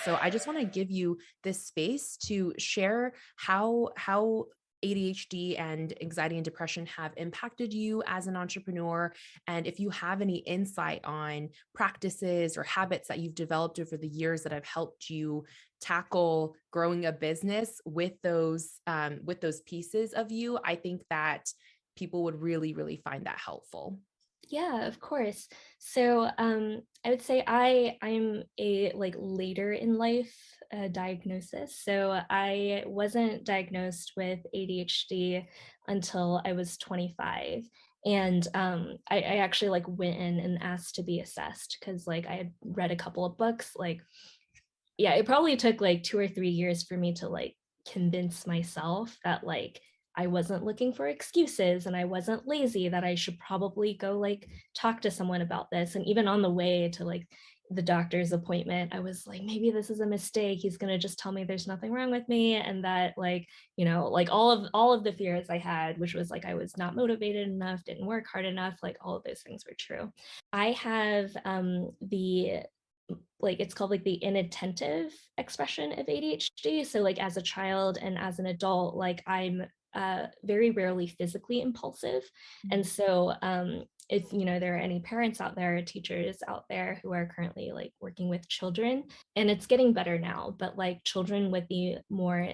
So I just want to give you this space to share how ADHD and anxiety and depression have impacted you as an entrepreneur. And if you have any insight on practices or habits that you've developed over the years that have helped you tackle growing a business with those pieces of you, I think that people would really, really find that helpful. Yeah, of course. So I would say I'm a like later in life diagnosis. So I wasn't diagnosed with ADHD until I was 25. And I actually like went in and asked to be assessed because like I had read a couple of books. Like, yeah, it probably took like 2 or 3 years for me to like convince myself that like I wasn't looking for excuses and I wasn't lazy, that I should probably go like talk to someone about this. And even on the way to like the doctor's appointment, I was like, maybe this is a mistake. He's gonna just tell me there's nothing wrong with me. And that like, like all of the fears I had, which was like I was not motivated enough, didn't work hard enough, like all of those things were true. I have the like it's called like the inattentive expression of ADHD. So like as a child and as an adult, like I'm very rarely physically impulsive. And Mhm. so if there are any parents out there, teachers out there who are currently like working with children, and it's getting better now, but like children with the more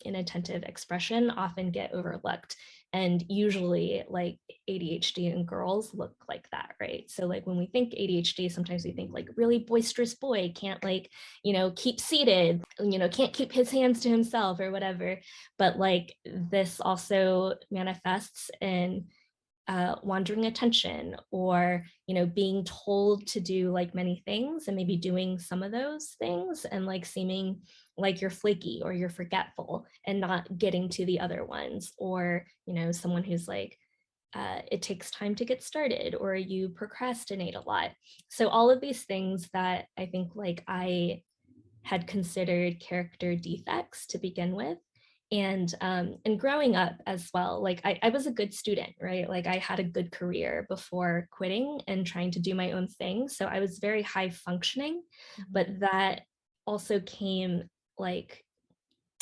inattentive expression often get overlooked. And usually, like ADHD in girls look like that, right? So, like when we think ADHD, sometimes we think like really boisterous boy, can't like, keep seated, can't keep his hands to himself or whatever. But like this also manifests in wandering attention, or being told to do like many things and maybe doing some of those things and like seeming like you're flaky or you're forgetful and not getting to the other ones, or someone who's like it takes time to get started, or you procrastinate a lot. So all of these things that I think like I had considered character defects to begin with. And growing up as well, like I was a good student, right? Like I had a good career before quitting and trying to do my own thing. So I was very high functioning, Mhm. but that also came like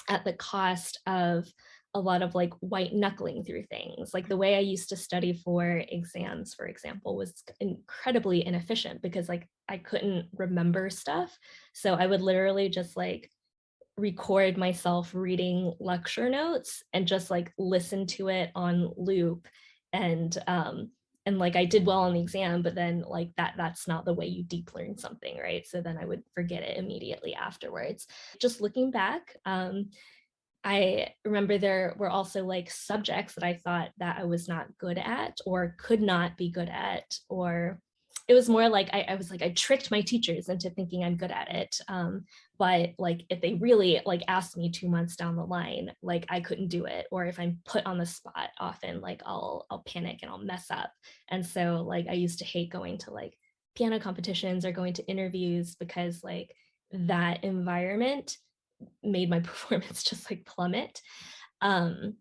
at the cost of a lot of like white knuckling through things. Like the way I used to study for exams, for example, was incredibly inefficient because like I couldn't remember stuff. So I would literally just like record myself reading lecture notes and just like listen to it on loop. And like I did well on the exam, but then like that's not the way you deep learn something, right? So then I would forget it immediately afterwards. Just looking back, I remember there were also like subjects that I thought that I was not good at or could not be good at, or it was more like I was like I tricked my teachers into thinking I'm good at it. But like if they really like asked me 2 months down the line, like I couldn't do it, or if I'm put on the spot, often like I'll panic and I'll mess up. And so like I used to hate going to like piano competitions or going to interviews because like that environment made my performance just like plummet. Um,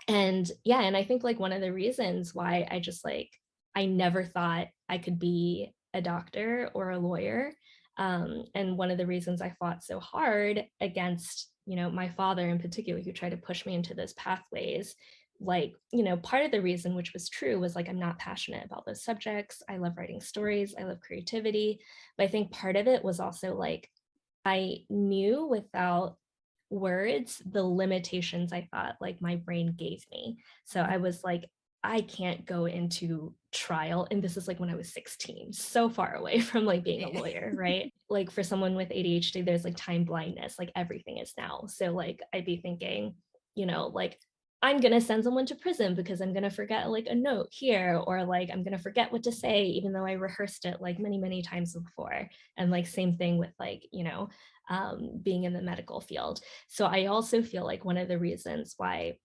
and yeah, and I think like one of the reasons why I just like I never thought I could be a doctor or a lawyer. And one of the reasons I fought so hard against, my father in particular, who tried to push me into those pathways, like, part of the reason, which was true, was like I'm not passionate about those subjects. I love writing stories, I love creativity. But I think part of it was also like I knew without words the limitations I thought like my brain gave me. So I was like, I can't go into trial. And this is like when I was 16, so far away from like being a lawyer, right? Like for someone with ADHD, there's like time blindness, like everything is now. So like I'd be thinking, like I'm gonna send someone to prison because I'm gonna forget like a note here, or like I'm gonna forget what to say, even though I rehearsed it like many, many times before. And like same thing with like, being in the medical field. So I also feel like one of the reasons why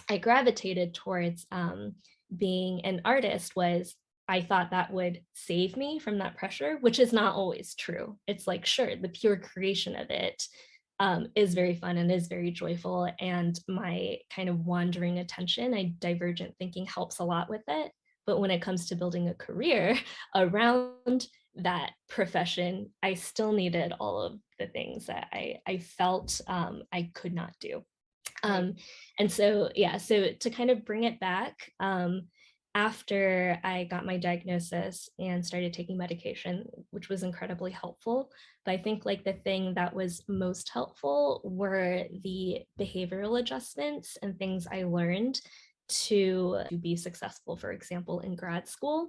I gravitated towards being an artist was I thought that would save me from that pressure, which is not always true. It's like, sure, the pure creation of it is very fun and is very joyful. And my kind of wandering attention, I divergent thinking helps a lot with it. But when it comes to building a career around that profession, I still needed all of the things that I felt I could not do. Right. Um, and so, yeah, so to kind of bring it back, after I got my diagnosis and started taking medication, which was incredibly helpful. But I think like the thing that was most helpful were the behavioral adjustments and things I learned to be successful, for example, in grad school.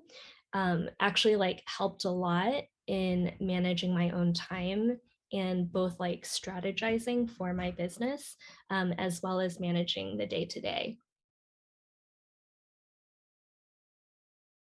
Actually like helped a lot in managing my own time and both like strategizing for my business, as well as managing the day to day.